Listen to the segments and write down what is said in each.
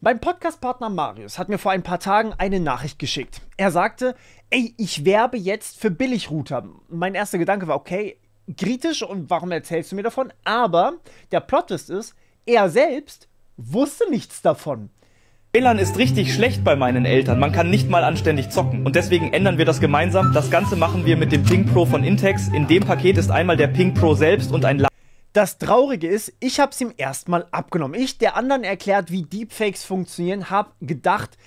Mein Podcast-Partner Marius hat mir vor ein paar Tagen eine Nachricht geschickt. Er sagte, ey, ich werbe jetzt für Billigrouter. Mein erster Gedanke war, okay, kritisch und warum erzählst du mir davon? Aber der Plot-Twist ist, er selbst wusste nichts davon. WLAN ist richtig schlecht bei meinen Eltern, man kann nicht mal anständig zocken und deswegen ändern wir das gemeinsam. Das Ganze machen wir mit dem Ping Pro von Intex. In dem Paket ist einmal der Ping Pro selbst und ein Das Traurige ist, ich habe es ihm erstmal abgenommen. Ich, der anderen erklärt, wie Deepfakes funktionieren, habe gedacht,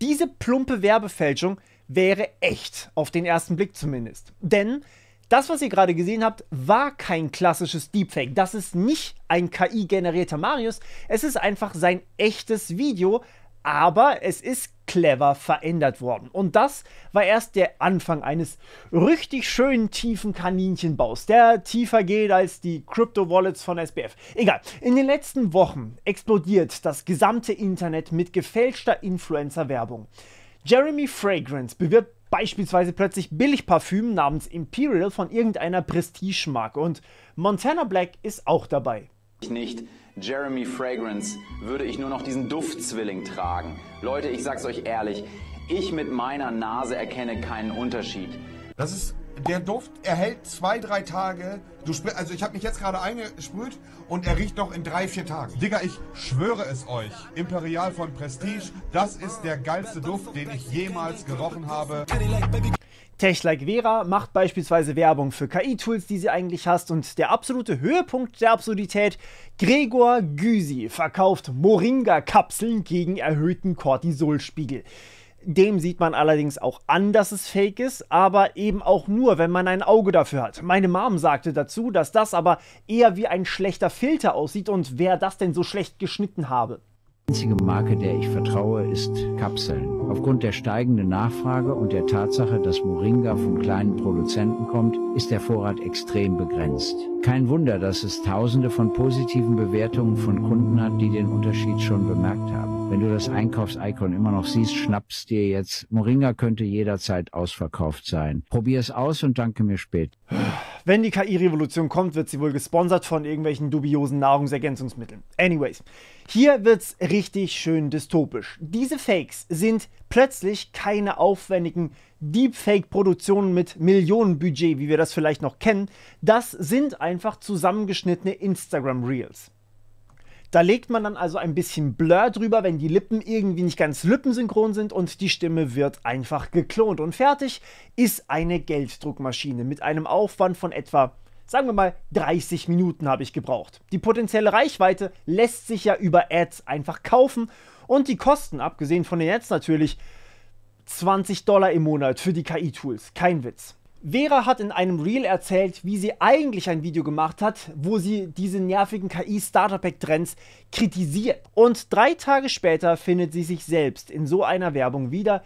diese plumpe Werbefälschung wäre echt, auf den ersten Blick zumindest. Denn das, was ihr gerade gesehen habt, war kein klassisches Deepfake. Das ist nicht ein KI-generierter Marius, es ist einfach sein echtes Video, aber es ist clever verändert worden. Und das war erst der Anfang eines richtig schönen tiefen Kaninchenbaus, der tiefer geht als die Crypto-Wallets von SBF. Egal, in den letzten Wochen explodiert das gesamte Internet mit gefälschter Influencer-Werbung. Jeremy Fragrance bewirbt beispielsweise plötzlich Billigparfüm namens Imperial von irgendeiner Prestige-Marke und Montana Black ist auch dabei. Nicht Jeremy Fragrance würde ich nur noch diesen Duftzwilling tragen. Leute, ich sag's euch ehrlich, ich mit meiner Nase erkenne keinen Unterschied. Das ist der Duft, er hält 2-3 Tage. Also ich habe mich jetzt gerade eingesprüht und er riecht noch in 3-4 Tagen. Digga, ich schwöre es euch, Imperial von Prestige, das ist der geilste Duft, den ich jemals gerochen habe. Techlike Vera macht beispielsweise Werbung für KI-Tools, die sie eigentlich hasst, und der absolute Höhepunkt der Absurdität, Gregor Gysi verkauft Moringa-Kapseln gegen erhöhten Cortisolspiegel. Dem sieht man allerdings auch an, dass es fake ist, aber eben auch nur, wenn man ein Auge dafür hat. Meine Mom sagte dazu, dass das aber eher wie ein schlechter Filter aussieht und wer das denn so schlecht geschnitten habe. Die einzige Marke, der ich vertraue, ist Kapseln. Aufgrund der steigenden Nachfrage und der Tatsache, dass Moringa von kleinen Produzenten kommt, ist der Vorrat extrem begrenzt. Kein Wunder, dass es Tausende von positiven Bewertungen von Kunden hat, die den Unterschied schon bemerkt haben. Wenn du das Einkaufs-Icon immer noch siehst, schnappst dir jetzt. Moringa könnte jederzeit ausverkauft sein. Probier es aus und danke mir später. Wenn die KI-Revolution kommt, wird sie wohl gesponsert von irgendwelchen dubiosen Nahrungsergänzungsmitteln. Anyways, hier wird's richtig schön dystopisch. Diese Fakes sind plötzlich keine aufwendigen Deepfake-Produktionen mit Millionenbudget, wie wir das vielleicht noch kennen. Das sind einfach zusammengeschnittene Instagram-Reels. Da legt man dann also ein bisschen Blur drüber, wenn die Lippen irgendwie nicht ganz lippensynchron sind und die Stimme wird einfach geklont. Und fertig ist eine Gelddruckmaschine mit einem Aufwand von etwa, sagen wir mal, 30 Minuten habe ich gebraucht. Die potenzielle Reichweite lässt sich ja über Ads einfach kaufen und die Kosten, abgesehen von den Ads natürlich, $20 im Monat für die KI-Tools. Kein Witz. Vera hat in einem Reel erzählt, wie sie eigentlich ein Video gemacht hat, wo sie diese nervigen KI-Starter-Pack-Trends kritisiert. Und 3 Tage später findet sie sich selbst in so einer Werbung wieder,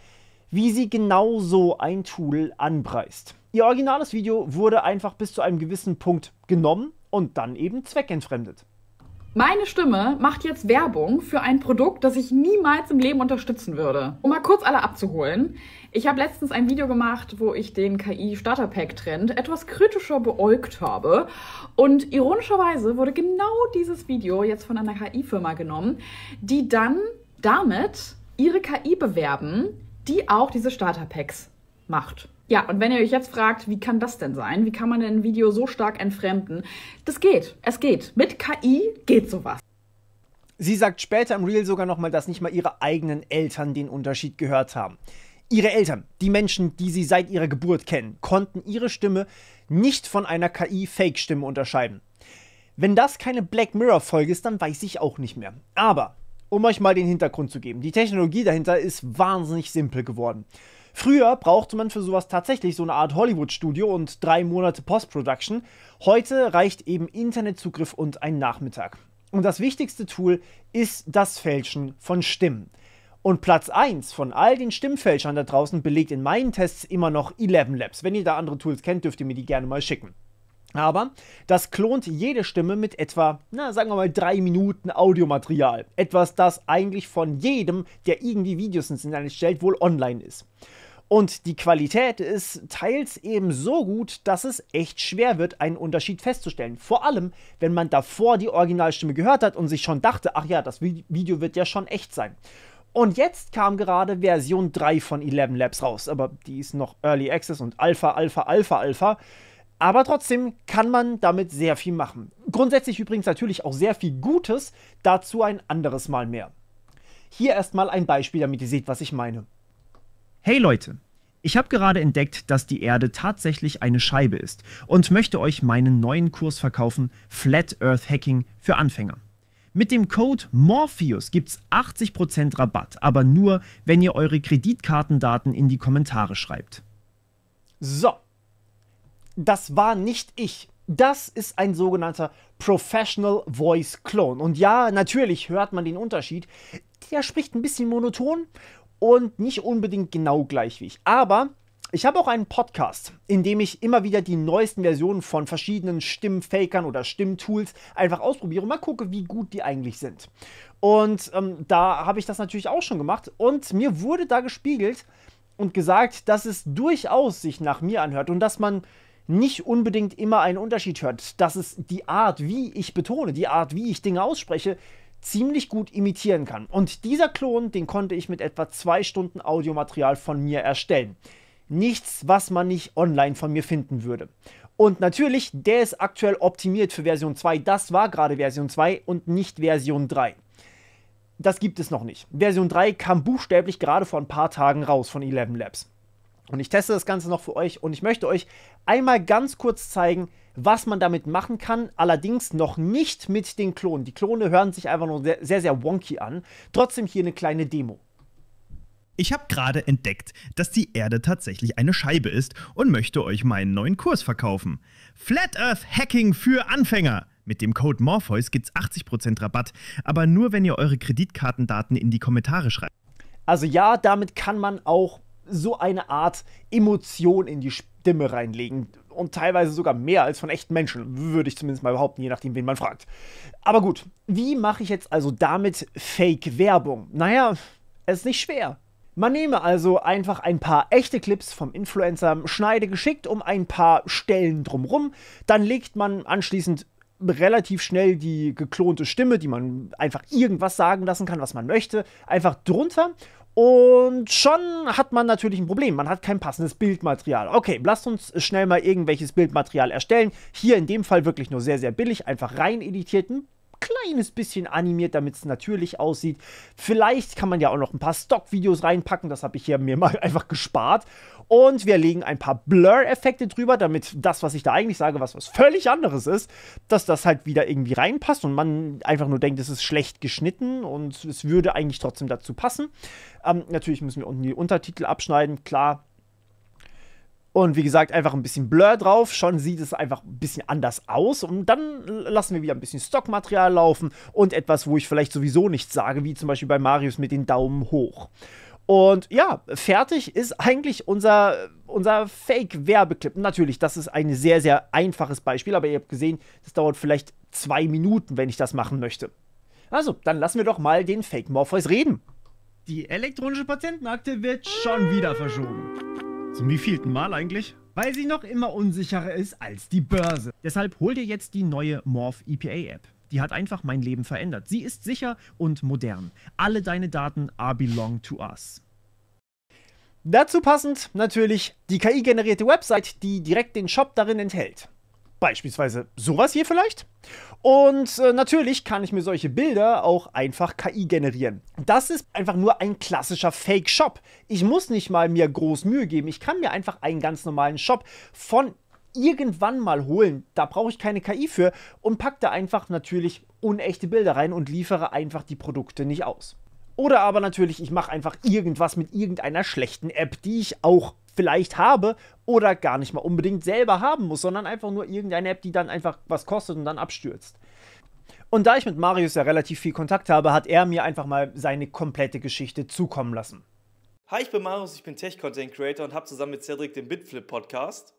wie sie genau so ein Tool anpreist. Ihr originales Video wurde einfach bis zu einem gewissen Punkt genommen und dann eben zweckentfremdet. Meine Stimme macht jetzt Werbung für ein Produkt, das ich niemals im Leben unterstützen würde. Um mal kurz alle abzuholen. Ich habe letztens ein Video gemacht, wo ich den KI-Starter-Pack-Trend etwas kritischer beäugt habe. Und ironischerweise wurde genau dieses Video jetzt von einer KI-Firma genommen, die dann damit ihre KI bewerben, die auch diese Starter-Packs macht. Ja, und wenn ihr euch jetzt fragt, wie kann das denn sein? Wie kann man denn ein Video so stark entfremden? Das geht. Es geht. Mit KI geht sowas. Sie sagt später im Reel sogar nochmal, dass nicht mal ihre eigenen Eltern den Unterschied gehört haben. Ihre Eltern, die Menschen, die sie seit ihrer Geburt kennen, konnten ihre Stimme nicht von einer KI-Fake-Stimme unterscheiden. Wenn das keine Black Mirror-Folge ist, dann weiß ich auch nicht mehr. Aber, um euch mal den Hintergrund zu geben, die Technologie dahinter ist wahnsinnig simpel geworden. Früher brauchte man für sowas tatsächlich so eine Art Hollywood-Studio und 3 Monate Post-Production. Heute reicht eben Internetzugriff und ein Nachmittag. Und das wichtigste Tool ist das Fälschen von Stimmen. Und Platz 1 von all den Stimmfälschern da draußen belegt in meinen Tests immer noch ElevenLabs. Wenn ihr da andere Tools kennt, dürft ihr mir die gerne mal schicken. Aber das klont jede Stimme mit etwa, sagen wir mal 3 Minuten Audiomaterial. Etwas, das eigentlich von jedem, der irgendwie Videos ins Internet stellt, wohl online ist. Und die Qualität ist teils eben so gut, dass es echt schwer wird, einen Unterschied festzustellen. Vor allem, wenn man davor die Originalstimme gehört hat und sich schon dachte, ach ja, das Video wird ja schon echt sein. Und jetzt kam gerade Version 3 von ElevenLabs raus, aber die ist noch Early Access und Alpha. Aber trotzdem kann man damit sehr viel machen. Grundsätzlich übrigens natürlich auch sehr viel Gutes, dazu ein anderes Mal mehr. Hier erstmal ein Beispiel, damit ihr seht, was ich meine. Hey Leute, ich habe gerade entdeckt, dass die Erde tatsächlich eine Scheibe ist und möchte euch meinen neuen Kurs verkaufen, Flat Earth Hacking für Anfänger. Mit dem Code Morpheus gibt's 80% Rabatt, aber nur, wenn ihr eure Kreditkartendaten in die Kommentare schreibt. So, das war nicht ich. Das ist ein sogenannter Professional Voice Clone. Und ja, natürlich hört man den Unterschied. Der spricht ein bisschen monoton und nicht unbedingt genau gleich wie ich. Aber ich habe auch einen Podcast, in dem ich immer wieder die neuesten Versionen von verschiedenen Stimmfakern oder Stimmtools einfach ausprobiere und mal gucke, wie gut die eigentlich sind. Und da habe ich das natürlich auch schon gemacht. Und mir wurde da gespiegelt und gesagt, dass es durchaus sich nach mir anhört und dass man nicht unbedingt immer einen Unterschied hört. Dass es die Art, wie ich betone, die Art, wie ich Dinge ausspreche, ziemlich gut imitieren kann. Und dieser Klon, den konnte ich mit etwa 2 Stunden Audiomaterial von mir erstellen. Nichts, was man nicht online von mir finden würde. Und natürlich, der ist aktuell optimiert für Version 2. Das war gerade Version 2 und nicht Version 3. Das gibt es noch nicht. Version 3 kam buchstäblich gerade vor ein paar Tagen raus von ElevenLabs. Und ich teste das Ganze noch für euch und ich möchte euch einmal ganz kurz zeigen, was man damit machen kann, allerdings noch nicht mit den Klonen. Die Klone hören sich einfach nur sehr wonky an. Trotzdem hier eine kleine Demo. Ich habe gerade entdeckt, dass die Erde tatsächlich eine Scheibe ist und möchte euch meinen neuen Kurs verkaufen. Flat Earth Hacking für Anfänger. Mit dem Code Morpheus gibt's 80% Rabatt, aber nur, wenn ihr eure Kreditkartendaten in die Kommentare schreibt. Also ja, damit kann man auch so eine Art Emotion in die Stimme reinlegen. Und teilweise sogar mehr als von echten Menschen, würde ich zumindest mal behaupten, je nachdem, wen man fragt. Aber gut, wie mache ich jetzt also damit Fake-Werbung? Naja, es ist nicht schwer. Man nehme also einfach ein paar echte Clips vom Influencer, schneide geschickt um ein paar Stellen drumrum, dann legt man anschließend relativ schnell die geklonte Stimme, die man einfach irgendwas sagen lassen kann, was man möchte, einfach drunter. Und schon hat man natürlich ein Problem. Man hat kein passendes Bildmaterial. Okay, lasst uns schnell mal irgendwelches Bildmaterial erstellen. Hier in dem Fall wirklich nur sehr billig. Einfach rein editiert, ein kleines bisschen animiert, damit es natürlich aussieht. Vielleicht kann man ja auch noch ein paar Stockvideos reinpacken. Das habe ich hier mir mal einfach gespart. Und wir legen ein paar Blur-Effekte drüber, damit das, was ich da eigentlich sage, was völlig anderes ist, dass das halt wieder irgendwie reinpasst und man einfach nur denkt, es ist schlecht geschnitten und es würde eigentlich trotzdem dazu passen. Natürlich müssen wir unten die Untertitel abschneiden, klar. Und wie gesagt, einfach ein bisschen Blur drauf. Schon sieht es einfach ein bisschen anders aus. Und dann lassen wir wieder ein bisschen Stockmaterial laufen und etwas, wo ich vielleicht sowieso nichts sage, wie zum Beispiel bei Marius mit den Daumen hoch. Und ja, fertig ist eigentlich unser Fake-Werbeclip. Natürlich, das ist ein sehr einfaches Beispiel, aber ihr habt gesehen, das dauert vielleicht 2 Minuten, wenn ich das machen möchte. Also, dann lassen wir doch mal den Fake Morpheus reden. Die elektronische Patientenakte wird schon wieder verschoben. Zum wievielten Mal eigentlich? Weil sie noch immer unsicherer ist als die Börse. Deshalb hol dir jetzt die neue Morph EPA-App. Die hat einfach mein Leben verändert. Sie ist sicher und modern. Alle deine Daten are belong to us. Dazu passend natürlich die KI-generierte Website, die direkt den Shop darin enthält. Beispielsweise sowas hier vielleicht. Und natürlich kann ich mir solche Bilder auch einfach KI generieren. Das ist einfach nur ein klassischer Fake-Shop. Ich muss nicht mal mir groß Mühe geben. Ich kann mir einfach einen ganz normalen Shop von irgendwann mal holen. Da brauche ich keine KI für und packe da einfach natürlich unechte Bilder rein und liefere einfach die Produkte nicht aus. Oder aber natürlich, ich mache einfach irgendwas mit irgendeiner schlechten App, die ich auch vielleicht habe oder gar nicht mal unbedingt selber haben muss, sondern einfach nur irgendeine App, die dann einfach was kostet und dann abstürzt. Und da ich mit Marius ja relativ viel Kontakt habe, hat er mir einfach mal seine komplette Geschichte zukommen lassen. Hi, ich bin Marius, ich bin Tech-Content-Creator und habe zusammen mit Cedric den Bitflip-Podcast.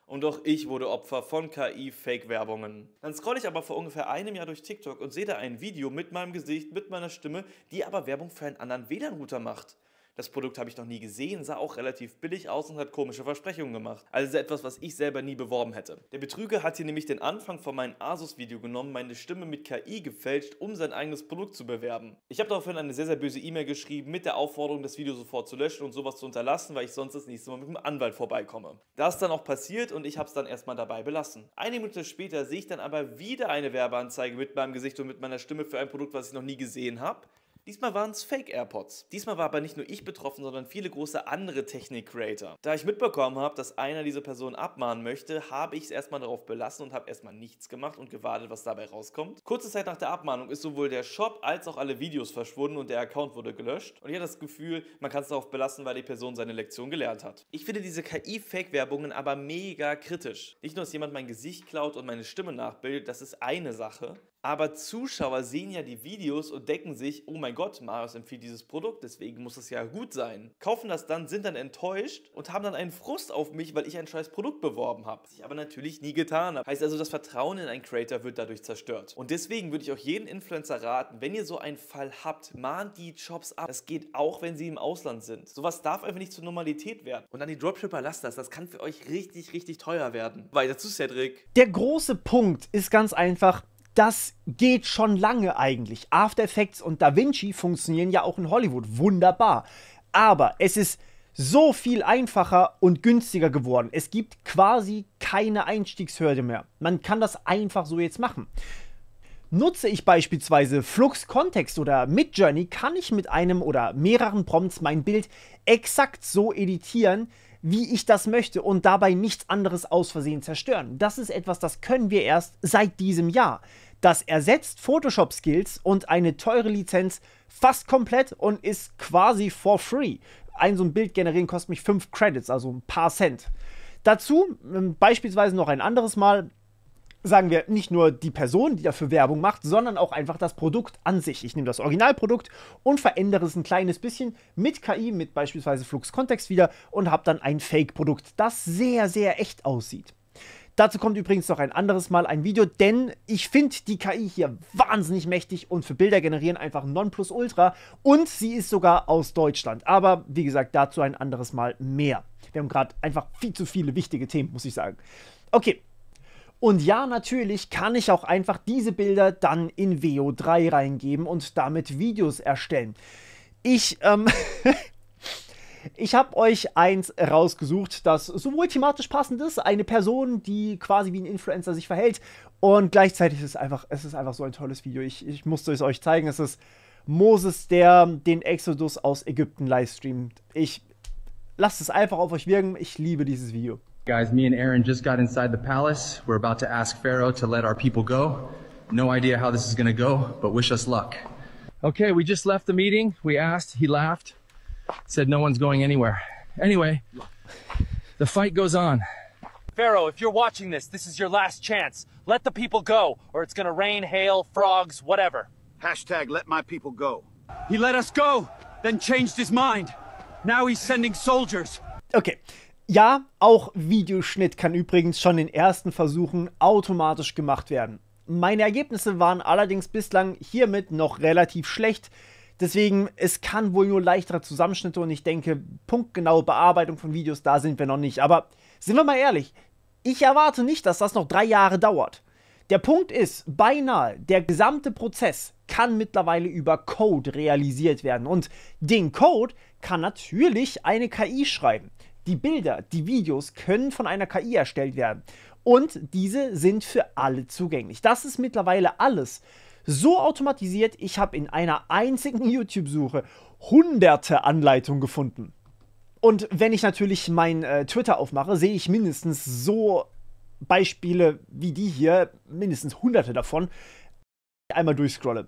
Und auch ich wurde Opfer von KI-Fake-Werbungen. Dann scrolle ich aber vor ungefähr einem Jahr durch TikTok und sehe da ein Video mit meinem Gesicht, mit meiner Stimme, die aber Werbung für einen anderen WLAN-Router macht. Das Produkt habe ich noch nie gesehen, sah auch relativ billig aus und hat komische Versprechungen gemacht. Also etwas, was ich selber nie beworben hätte. Der Betrüger hat hier nämlich den Anfang von meinem Asus-Video genommen, meine Stimme mit KI gefälscht, um sein eigenes Produkt zu bewerben. Ich habe daraufhin eine sehr, sehr böse E-Mail geschrieben mit der Aufforderung, das Video sofort zu löschen und sowas zu unterlassen, weil ich sonst das nächste Mal mit dem Anwalt vorbeikomme. Das ist dann auch passiert und ich habe es dann erstmal dabei belassen. Eine Minute später sehe ich dann aber wieder eine Werbeanzeige mit meinem Gesicht und mit meiner Stimme für ein Produkt, was ich noch nie gesehen habe. Diesmal waren es Fake-AirPods. Diesmal war aber nicht nur ich betroffen, sondern viele große andere Technik-Creator. Da ich mitbekommen habe, dass einer dieser Personen abmahnen möchte, habe ich es erstmal darauf belassen und habe erstmal nichts gemacht und gewartet, was dabei rauskommt. Kurze Zeit nach der Abmahnung ist sowohl der Shop als auch alle Videos verschwunden und der Account wurde gelöscht. Und ich hatte das Gefühl, man kann es darauf belassen, weil die Person seine Lektion gelernt hat. Ich finde diese KI-Fake-Werbungen aber mega kritisch. Nicht nur, dass jemand mein Gesicht klaut und meine Stimme nachbildet, das ist eine Sache. Aber Zuschauer sehen ja die Videos und denken sich, oh mein Gott, Marius empfiehlt dieses Produkt, deswegen muss es ja gut sein. Kaufen das dann, sind dann enttäuscht und haben dann einen Frust auf mich, weil ich ein scheiß Produkt beworben habe. Was ich aber natürlich nie getan habe. Heißt also, das Vertrauen in einen Creator wird dadurch zerstört. Und deswegen würde ich auch jeden Influencer raten, wenn ihr so einen Fall habt, mahnt die Shops ab. Das geht auch, wenn sie im Ausland sind. Sowas darf einfach nicht zur Normalität werden. Und an die Dropshipper, lasst das kann für euch richtig, richtig teuer werden. Weiter zu Cedric. Der große Punkt ist ganz einfach, das geht schon lange eigentlich. After Effects und DaVinci funktionieren ja auch in Hollywood wunderbar. Aber es ist so viel einfacher und günstiger geworden. Es gibt quasi keine Einstiegshürde mehr. Man kann das einfach so jetzt machen. Nutze ich beispielsweise Flux Kontext oder Midjourney, kann ich mit einem oder mehreren Prompts mein Bild exakt so editieren, wie ich das möchte und dabei nichts anderes aus Versehen zerstören. Das ist etwas, das können wir erst seit diesem Jahr. Das ersetzt Photoshop-Skills und eine teure Lizenz fast komplett und ist quasi for free. So ein Bild generieren kostet mich 5 Credits, also ein paar Cent. Dazu beispielsweise noch ein anderes Mal, sagen wir, nicht nur die Person, die dafür Werbung macht, sondern auch einfach das Produkt an sich. Ich nehme das Originalprodukt und verändere es ein kleines bisschen mit KI, mit beispielsweise Flux Kontext wieder und habe dann ein Fake-Produkt, das sehr, sehr echt aussieht. Dazu kommt übrigens noch ein anderes Mal ein Video, denn ich finde die KI hier wahnsinnig mächtig und für Bilder generieren einfach Nonplusultra und sie ist sogar aus Deutschland. Aber wie gesagt, dazu ein anderes Mal mehr. Wir haben gerade einfach viel zu viele wichtige Themen, muss ich sagen. Okay. Und ja, natürlich kann ich auch einfach diese Bilder dann in Veo 3 reingeben und damit Videos erstellen. Ich habe euch eins rausgesucht, das sowohl thematisch passend ist, eine Person, die quasi wie ein Influencer sich verhält und gleichzeitig ist es ist einfach so ein tolles Video. Ich musste es euch zeigen. Es ist Moses, der den Exodus aus Ägypten livestreamt. Lasst es einfach auf euch wirken. Ich liebe dieses Video. Guys, me and Aaron just got inside the palace. We're about to ask Pharaoh to let our people go. No idea how this is gonna go, but wish us luck. Okay, we just left the meeting. We asked, he laughed, said no one's going anywhere. Anyway, the fight goes on. Pharaoh, if you're watching this, this is your last chance. Let the people go, or it's gonna rain, hail, frogs, whatever. Hashtag let my people go. He let us go, then changed his mind. Now he's sending soldiers. Okay. Ja, auch Videoschnitt kann übrigens schon in ersten Versuchen automatisch gemacht werden. Meine Ergebnisse waren allerdings bislang hiermit noch relativ schlecht. Deswegen, es kann wohl nur leichtere Zusammenschnitte und ich denke, punktgenaue Bearbeitung von Videos, da sind wir noch nicht. Aber sind wir mal ehrlich, ich erwarte nicht, dass das noch 3 Jahre dauert. Der Punkt ist, beinahe der gesamte Prozess kann mittlerweile über Code realisiert werden. Und den Code kann natürlich eine KI schreiben. Die Bilder, die Videos können von einer KI erstellt werden und diese sind für alle zugänglich. Das ist mittlerweile alles so automatisiert, ich habe in einer einzigen YouTube-Suche hunderte Anleitungen gefunden. Und wenn ich natürlich mein Twitter aufmache, sehe ich mindestens so Beispiele wie die hier, mindestens hunderte davon, einmal durchscrolle.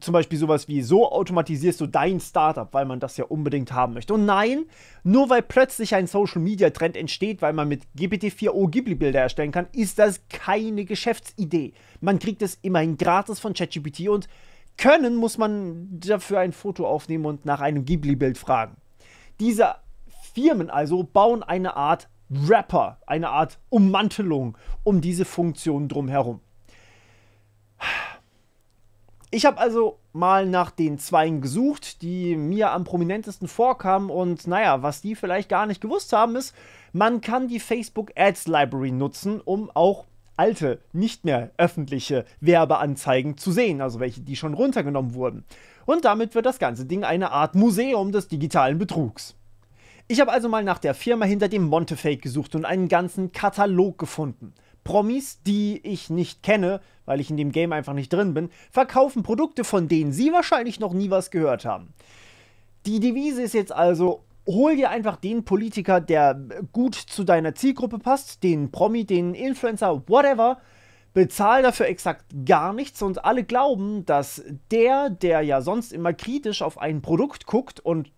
Zum Beispiel sowas wie, so automatisierst du dein Startup, weil man das ja unbedingt haben möchte. Und nein, nur weil plötzlich ein Social-Media-Trend entsteht, weil man mit GPT-4o Ghibli-Bilder erstellen kann, ist das keine Geschäftsidee. Man kriegt es immerhin gratis von ChatGPT und können muss man dafür ein Foto aufnehmen und nach einem Ghibli-Bild fragen. Diese Firmen also bauen eine Art Wrapper, eine Art Ummantelung um diese Funktion drumherum. Ich habe also mal nach den Zweien gesucht, die mir am prominentesten vorkamen und naja, was die vielleicht gar nicht gewusst haben ist, man kann die Facebook Ads Library nutzen, um auch alte, nicht mehr öffentliche Werbeanzeigen zu sehen, also welche, die schon runtergenommen wurden. Und damit wird das ganze Ding eine Art Museum des digitalen Betrugs. Ich habe also mal nach der Firma hinter dem Montefake gesucht und einen ganzen Katalog gefunden. Promis, die ich nicht kenne, weil ich in dem Game einfach nicht drin bin, verkaufen Produkte, von denen Sie wahrscheinlich noch nie was gehört haben. Die Devise ist jetzt also: Hol dir einfach den Politiker, der gut zu deiner Zielgruppe passt, den Promi, den Influencer, whatever, bezahl dafür exakt gar nichts und alle glauben, dass der ja sonst immer kritisch auf ein Produkt guckt und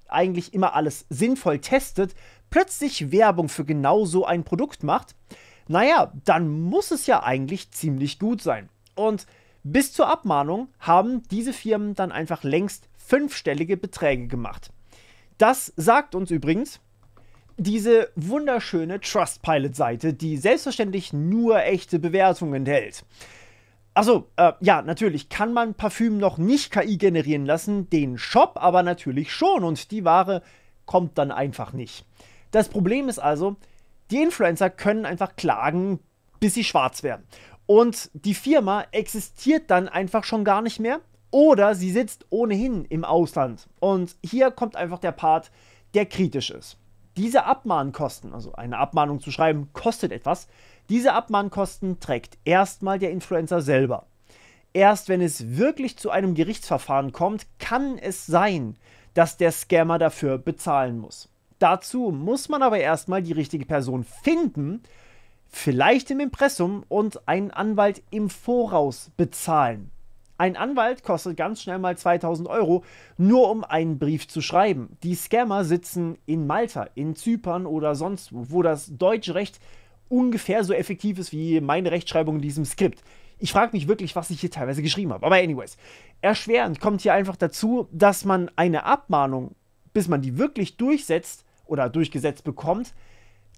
eigentlich immer alles sinnvoll testet, plötzlich Werbung für genau so ein Produkt macht. Naja, dann muss es ja eigentlich ziemlich gut sein. Und bis zur Abmahnung haben diese Firmen dann einfach längst 5-stellige Beträge gemacht. Das sagt uns übrigens diese wunderschöne Trustpilot-Seite, die selbstverständlich nur echte Bewertungen enthält. Achso, ja, natürlich kann man Parfüm noch nicht KI generieren lassen, den Shop aber natürlich schon und die Ware kommt dann einfach nicht. Das Problem ist also, die Influencer können einfach klagen, bis sie schwarz werden. Und die Firma existiert dann einfach schon gar nicht mehr. Oder sie sitzt ohnehin im Ausland. Und hier kommt einfach der Part, der kritisch ist. Diese Abmahnkosten, also eine Abmahnung zu schreiben, kostet etwas. Diese Abmahnkosten trägt erstmal der Influencer selber. Erst wenn es wirklich zu einem Gerichtsverfahren kommt, kann es sein, dass der Scammer dafür bezahlen muss. Dazu muss man aber erstmal die richtige Person finden, vielleicht im Impressum und einen Anwalt im Voraus bezahlen. Ein Anwalt kostet ganz schnell mal 2000 €, nur um einen Brief zu schreiben. Die Scammer sitzen in Malta, in Zypern oder sonst wo das deutsche Recht ungefähr so effektiv ist wie meine Rechtschreibung in diesem Skript. Ich frage mich wirklich, was ich hier teilweise geschrieben habe. Aber anyways, erschwerend kommt hier einfach dazu, dass man eine Abmahnung, bis man die wirklich durchsetzt oder durchgesetzt bekommt,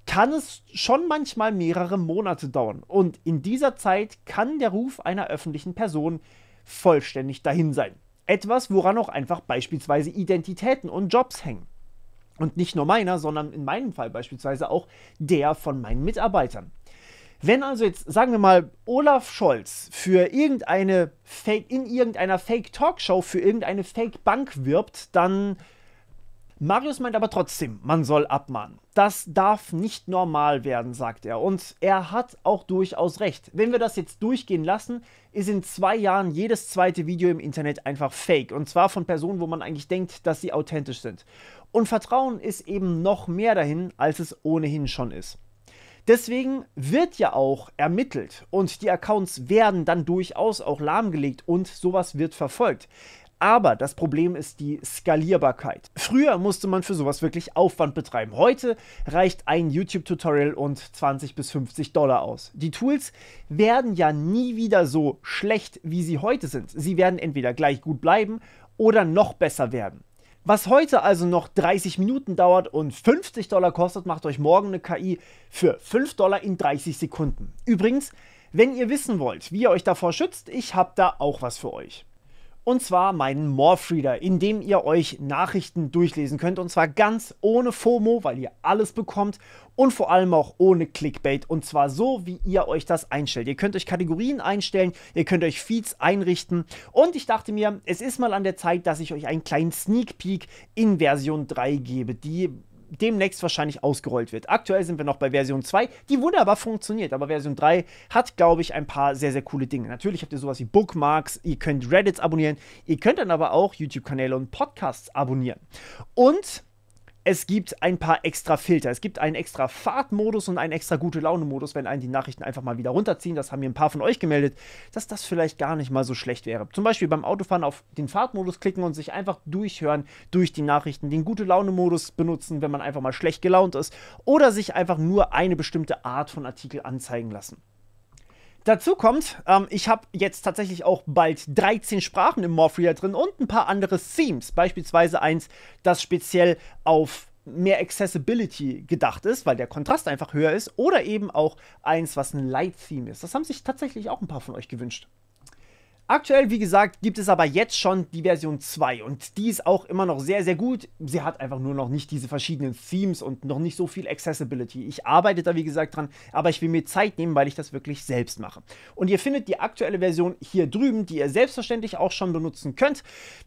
kann es schon manchmal mehrere Monate dauern. Und in dieser Zeit kann der Ruf einer öffentlichen Person vollständig dahin sein. Etwas, woran auch einfach beispielsweise Identitäten und Jobs hängen. Und nicht nur meiner, sondern in meinem Fall beispielsweise auch der von meinen Mitarbeitern. Wenn also jetzt, sagen wir mal, Olaf Scholz für in irgendeiner Fake-Talkshow für irgendeine Fake-Bank wirbt, dann Marius meint aber trotzdem, man soll abmahnen. Das darf nicht normal werden, sagt er. Und er hat auch durchaus recht. Wenn wir das jetzt durchgehen lassen, ist in 2 Jahren jedes zweite Video im Internet einfach fake. Und zwar von Personen, wo man eigentlich denkt, dass sie authentisch sind. Und Vertrauen ist eben noch mehr dahin, als es ohnehin schon ist. Deswegen wird ja auch ermittelt und die Accounts werden dann durchaus auch lahmgelegt und sowas wird verfolgt. Aber das Problem ist die Skalierbarkeit. Früher musste man für sowas wirklich Aufwand betreiben. Heute reicht ein YouTube-Tutorial und 20 bis 50 $ aus. Die Tools werden ja nie wieder so schlecht, wie sie heute sind. Sie werden entweder gleich gut bleiben oder noch besser werden. Was heute also noch 30 Minuten dauert und 50 $ kostet, macht euch morgen eine KI für 5 $ in 30 Sekunden. Übrigens, wenn ihr wissen wollt, wie ihr euch davor schützt, ich habe da auch was für euch. Und zwar meinen Morphreader, in dem ihr euch Nachrichten durchlesen könnt. Und zwar ganz ohne FOMO, weil ihr alles bekommt. Und vor allem auch ohne Clickbait. Und zwar so, wie ihr euch das einstellt. Ihr könnt euch Kategorien einstellen, ihr könnt euch Feeds einrichten. Und ich dachte mir, es ist mal an der Zeit, dass ich euch einen kleinen Sneak Peek in Version 3 gebe, die demnächst wahrscheinlich ausgerollt wird. Aktuell sind wir noch bei Version 2, die wunderbar funktioniert, aber Version 3 hat, glaube ich, ein paar sehr, sehr coole Dinge. Natürlich habt ihr sowas wie Bookmarks, ihr könnt Reddits abonnieren, ihr könnt dann aber auch YouTube-Kanäle und Podcasts abonnieren. Und es gibt ein paar extra Filter. Es gibt einen extra Fahrtmodus und einen extra Gute-Laune-Modus, wenn einen die Nachrichten einfach mal wieder runterziehen. Das haben mir ein paar von euch gemeldet, dass das vielleicht gar nicht mal so schlecht wäre. Zum Beispiel beim Autofahren auf den Fahrtmodus klicken und sich einfach durchhören durch die Nachrichten. Den Gute-Laune-Modus benutzen, wenn man einfach mal schlecht gelaunt ist. Oder sich einfach nur eine bestimmte Art von Artikel anzeigen lassen. Dazu kommt, ich habe jetzt tatsächlich auch bald 13 Sprachen im Morphreader drin und ein paar andere Themes. Beispielsweise eins, das speziell auf mehr Accessibility gedacht ist, weil der Kontrast einfach höher ist. Oder eben auch eins, was ein Light-Theme ist. Das haben sich tatsächlich auch ein paar von euch gewünscht. Aktuell, wie gesagt, gibt es aber jetzt schon die Version 2 und die ist auch immer noch sehr, sehr gut. Sie hat einfach nur noch nicht diese verschiedenen Themes und noch nicht so viel Accessibility. Ich arbeite da, wie gesagt, dran, aber ich will mir Zeit nehmen, weil ich das wirklich selbst mache. Und ihr findet die aktuelle Version hier drüben, die ihr selbstverständlich auch schon benutzen könnt.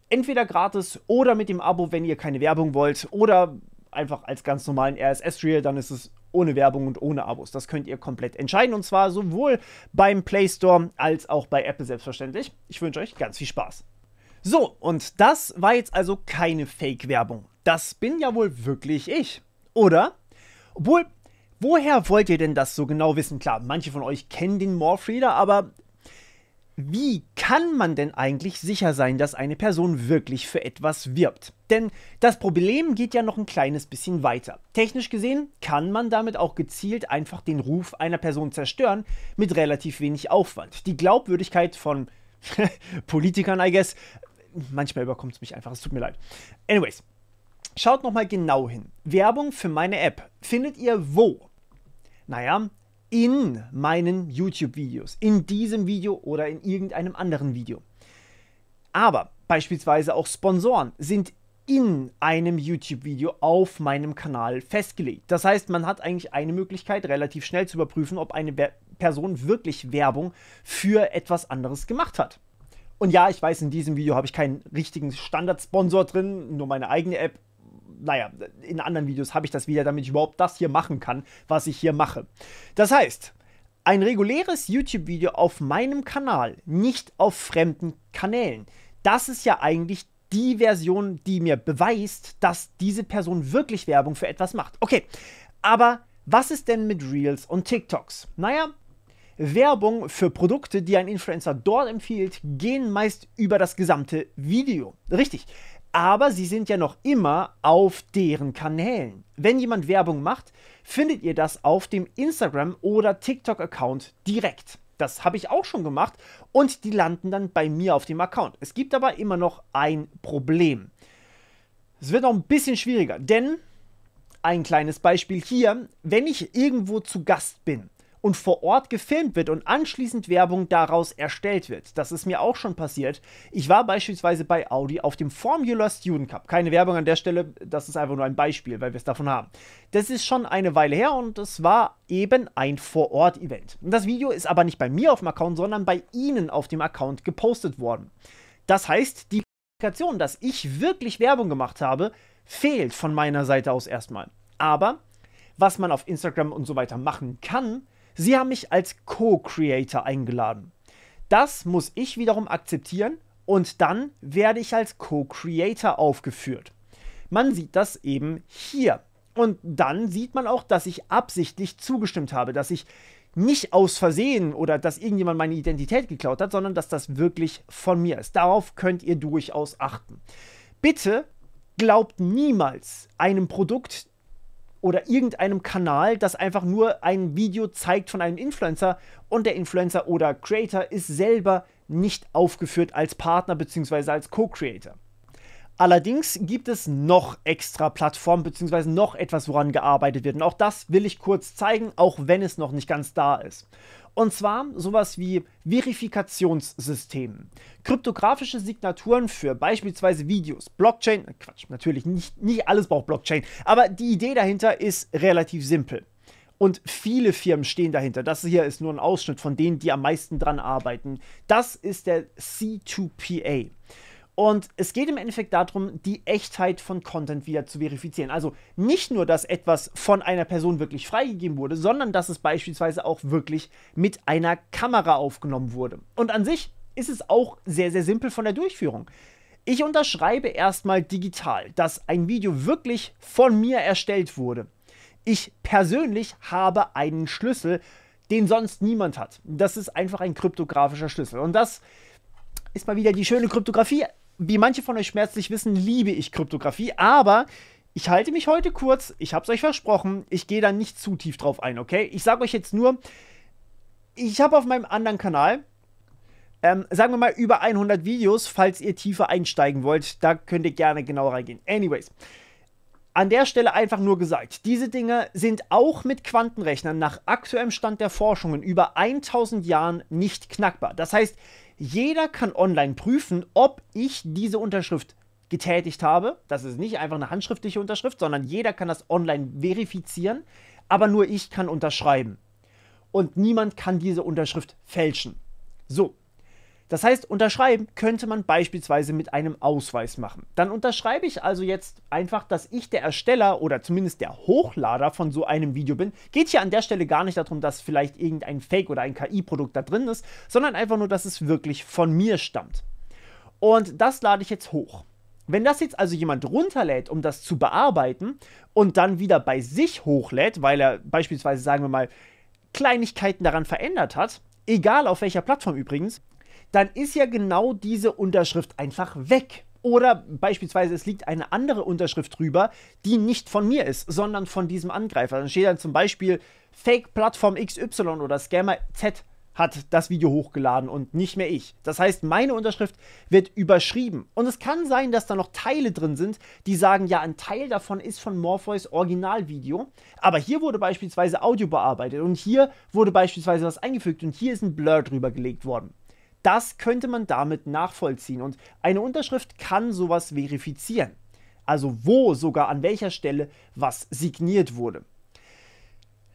Entweder gratis oder mit dem Abo, wenn ihr keine Werbung wollt, oder einfach als ganz normalen RSS-Reader, dann ist es ohne Werbung und ohne Abos. Das könnt ihr komplett entscheiden und zwar sowohl beim Play Store als auch bei Apple selbstverständlich. Ich wünsche euch ganz viel Spaß. So, und das war jetzt also keine Fake-Werbung. Das bin ja wohl wirklich ich, oder? Obwohl, woher wollt ihr denn das so genau wissen? Klar, manche von euch kennen den Morph Reader, aber wie kann man denn eigentlich sicher sein, dass eine Person wirklich für etwas wirbt? Denn das Problem geht ja noch ein kleines bisschen weiter. Technisch gesehen kann man damit auch gezielt einfach den Ruf einer Person zerstören, mit relativ wenig Aufwand. Die Glaubwürdigkeit von Politikern, I guess, manchmal überkommt es mich einfach, es tut mir leid. Anyways, schaut nochmal genau hin. Werbung für meine App findet ihr wo? Naja, in meinen YouTube-Videos, in diesem Video oder in irgendeinem anderen Video. Aber beispielsweise auch Sponsoren sind in einem YouTube-Video auf meinem Kanal festgelegt. Das heißt, man hat eigentlich eine Möglichkeit, relativ schnell zu überprüfen, ob eine Person wirklich Werbung für etwas anderes gemacht hat. Und ja, ich weiß, in diesem Video habe ich keinen richtigen Standard-Sponsor drin, nur meine eigene App. Naja, in anderen Videos habe ich das wieder, damit ich überhaupt das hier machen kann, was ich hier mache. Das heißt, ein reguläres YouTube-Video auf meinem Kanal, nicht auf fremden Kanälen. Das ist ja eigentlich die Version, die mir beweist, dass diese Person wirklich Werbung für etwas macht. Okay, aber was ist denn mit Reels und TikToks? Naja, Werbung für Produkte, die ein Influencer dort empfiehlt, gehen meist über das gesamte Video. Richtig. Aber sie sind ja noch immer auf deren Kanälen. Wenn jemand Werbung macht, findet ihr das auf dem Instagram- oder TikTok-Account direkt. Das habe ich auch schon gemacht und die landen dann bei mir auf dem Account. Es gibt aber immer noch ein Problem. Es wird noch ein bisschen schwieriger, denn ein kleines Beispiel hier, wenn ich irgendwo zu Gast bin und vor Ort gefilmt wird und anschließend Werbung daraus erstellt wird. Das ist mir auch schon passiert. Ich war beispielsweise bei Audi auf dem Formula Student Cup. Keine Werbung an der Stelle, das ist einfach nur ein Beispiel, weil wir es davon haben. Das ist schon eine Weile her und es war eben ein Vor-Ort-Event. Das Video ist aber nicht bei mir auf dem Account, sondern bei Ihnen auf dem Account gepostet worden. Das heißt, die Verifikation, dass ich wirklich Werbung gemacht habe, fehlt von meiner Seite aus erstmal. Aber was man auf Instagram und so weiter machen kann, sie haben mich als Co-Creator eingeladen. Das muss ich wiederum akzeptieren und dann werde ich als Co-Creator aufgeführt. Man sieht das eben hier. Und dann sieht man auch, dass ich absichtlich zugestimmt habe, dass ich nicht aus Versehen oder dass irgendjemand meine Identität geklaut hat, sondern dass das wirklich von mir ist. Darauf könnt ihr durchaus achten. Bitte glaubt niemals einem Produkt oder irgendeinem Kanal, das einfach nur ein Video zeigt von einem Influencer und der Influencer oder Creator ist selber nicht aufgeführt als Partner bzw. als Co-Creator. Allerdings gibt es noch extra Plattformen bzw. noch etwas, woran gearbeitet wird. Und auch das will ich kurz zeigen, auch wenn es noch nicht ganz da ist. Und zwar sowas wie Verifikationssysteme. Kryptografische Signaturen für beispielsweise Videos, Blockchain, Quatsch, natürlich nicht alles braucht Blockchain, aber die Idee dahinter ist relativ simpel. Und viele Firmen stehen dahinter. Das hier ist nur ein Ausschnitt von denen, die am meisten dran arbeiten. Das ist der C2PA. Und es geht im Endeffekt darum, die Echtheit von Content wieder zu verifizieren. Also nicht nur, dass etwas von einer Person wirklich freigegeben wurde, sondern dass es beispielsweise auch wirklich mit einer Kamera aufgenommen wurde. Und an sich ist es auch sehr, sehr simpel von der Durchführung. Ich unterschreibe erstmal digital, dass ein Video wirklich von mir erstellt wurde. Ich persönlich habe einen Schlüssel, den sonst niemand hat. Das ist einfach ein kryptografischer Schlüssel. Und das ist mal wieder die schöne Kryptographie. Wie manche von euch schmerzlich wissen, liebe ich Kryptographie, aber ich halte mich heute kurz, ich habe es euch versprochen, ich gehe da nicht zu tief drauf ein, okay? Ich sage euch jetzt nur, ich habe auf meinem anderen Kanal, sagen wir mal über 100 Videos, falls ihr tiefer einsteigen wollt, da könnt ihr gerne genauer reingehen. Anyways, an der Stelle einfach nur gesagt, diese Dinge sind auch mit Quantenrechnern nach aktuellem Stand der Forschungen über 1000 Jahren nicht knackbar. Das heißt, jeder kann online prüfen, ob ich diese Unterschrift getätigt habe. Das ist nicht einfach eine handschriftliche Unterschrift, sondern jeder kann das online verifizieren, aber nur ich kann unterschreiben. Und niemand kann diese Unterschrift fälschen. So. Das heißt, unterschreiben könnte man beispielsweise mit einem Ausweis machen. Dann unterschreibe ich also jetzt einfach, dass ich der Ersteller oder zumindest der Hochlader von so einem Video bin. Geht hier an der Stelle gar nicht darum, dass vielleicht irgendein Fake oder ein KI-Produkt da drin ist, sondern einfach nur, dass es wirklich von mir stammt. Und das lade ich jetzt hoch. Wenn das jetzt also jemand runterlädt, um das zu bearbeiten und dann wieder bei sich hochlädt, weil er beispielsweise, sagen wir mal, Kleinigkeiten daran verändert hat, egal auf welcher Plattform übrigens, dann ist ja genau diese Unterschrift einfach weg. Oder beispielsweise es liegt eine andere Unterschrift drüber, die nicht von mir ist, sondern von diesem Angreifer. Dann steht dann zum Beispiel Fake-Plattform XY oder Scammer Z hat das Video hochgeladen und nicht mehr ich. Das heißt, meine Unterschrift wird überschrieben. Und es kann sein, dass da noch Teile drin sind, die sagen, ja, ein Teil davon ist von Morpheus Originalvideo, aber hier wurde beispielsweise Audio bearbeitet und hier wurde beispielsweise was eingefügt und hier ist ein Blur drüber gelegt worden. Das könnte man damit nachvollziehen und eine Unterschrift kann sowas verifizieren. Also wo sogar an welcher Stelle was signiert wurde.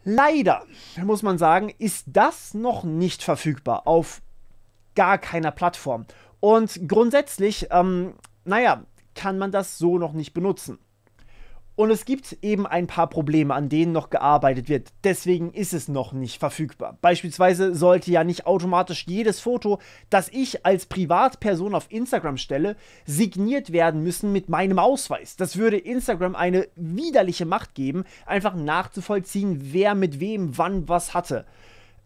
Leider, muss man sagen, ist das noch nicht verfügbar auf gar keiner Plattform. Und grundsätzlich, naja, kann man das so noch nicht benutzen. Und es gibt eben ein paar Probleme, an denen noch gearbeitet wird. Deswegen ist es noch nicht verfügbar. Beispielsweise sollte ja nicht automatisch jedes Foto, das ich als Privatperson auf Instagram stelle, signiert werden müssen mit meinem Ausweis. Das würde Instagram eine widerliche Macht geben, einfach nachzuvollziehen, wer mit wem wann was hatte.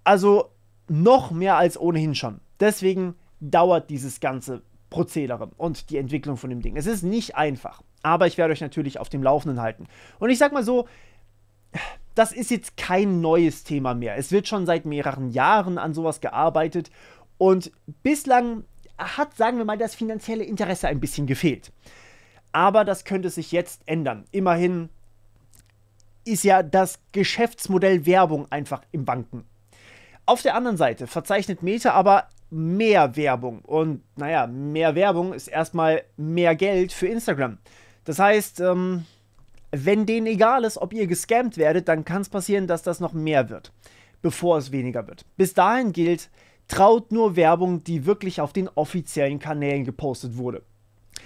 Also noch mehr als ohnehin schon. Deswegen dauert dieses ganze Prozedere und die Entwicklung von dem Ding. Es ist nicht einfach. Aber ich werde euch natürlich auf dem Laufenden halten. Und ich sag mal so, das ist jetzt kein neues Thema mehr. Es wird schon seit mehreren Jahren an sowas gearbeitet. Und bislang hat, sagen wir mal, das finanzielle Interesse ein bisschen gefehlt. Aber das könnte sich jetzt ändern. Immerhin ist ja das Geschäftsmodell Werbung einfach im Wanken. Auf der anderen Seite verzeichnet Meta aber mehr Werbung. Und naja, mehr Werbung ist erstmal mehr Geld für Instagram. Das heißt, wenn denen egal ist, ob ihr gescammt werdet, dann kann es passieren, dass das noch mehr wird, bevor es weniger wird. Bis dahin gilt, traut nur Werbung, die wirklich auf den offiziellen Kanälen gepostet wurde.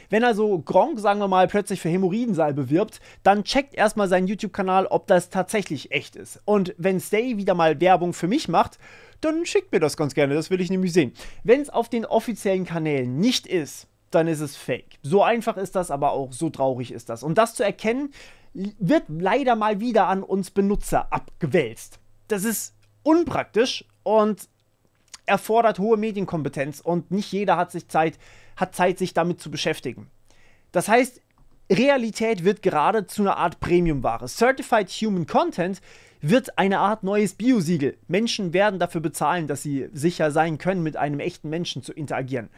Wenn also Gronkh, sagen wir mal, plötzlich für Hämorrhoidensalbe wirbt, dann checkt erstmal seinen YouTube-Kanal, ob das tatsächlich echt ist. Und wenn Stay wieder mal Werbung für mich macht, dann schickt mir das ganz gerne, das will ich nämlich sehen. Wenn es auf den offiziellen Kanälen nicht ist, dann ist es fake. So einfach ist das, aber auch so traurig ist das. Und das zu erkennen, wird leider mal wieder an uns Benutzer abgewälzt. Das ist unpraktisch und erfordert hohe Medienkompetenz und nicht jeder hat Zeit, sich damit zu beschäftigen. Das heißt, Realität wird gerade zu einer Art Premium-Ware. Certified Human Content wird eine Art neues Biosiegel. Menschen werden dafür bezahlen, dass sie sicher sein können, mit einem echten Menschen zu interagieren.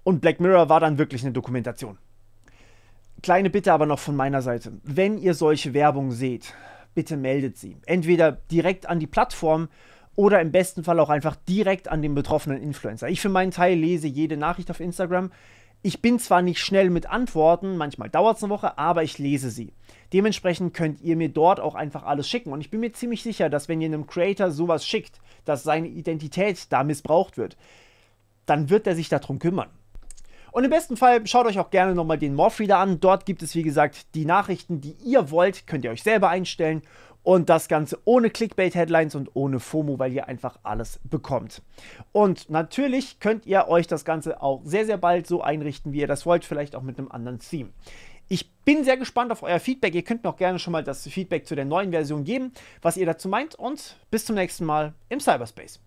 Und Black Mirror war dann wirklich eine Dokumentation. Kleine Bitte aber noch von meiner Seite. Wenn ihr solche Werbung seht, bitte meldet sie. Entweder direkt an die Plattform oder im besten Fall auch einfach direkt an den betroffenen Influencer. Ich für meinen Teil lese jede Nachricht auf Instagram. Ich bin zwar nicht schnell mit Antworten, manchmal dauert es eine Woche, aber ich lese sie. Dementsprechend könnt ihr mir dort auch einfach alles schicken. Und ich bin mir ziemlich sicher, dass wenn ihr einem Creator sowas schickt, dass seine Identität da missbraucht wird, dann wird er sich darum kümmern. Und im besten Fall schaut euch auch gerne nochmal den Morphreader an. Dort gibt es, wie gesagt, die Nachrichten, die ihr wollt, könnt ihr euch selber einstellen. Und das Ganze ohne Clickbait-Headlines und ohne FOMO, weil ihr einfach alles bekommt. Und natürlich könnt ihr euch das Ganze auch sehr, sehr bald so einrichten, wie ihr das wollt. Vielleicht auch mit einem anderen Theme. Ich bin sehr gespannt auf euer Feedback. Ihr könnt mir auch gerne schon mal das Feedback zu der neuen Version geben, was ihr dazu meint. Und bis zum nächsten Mal im Cyberspace.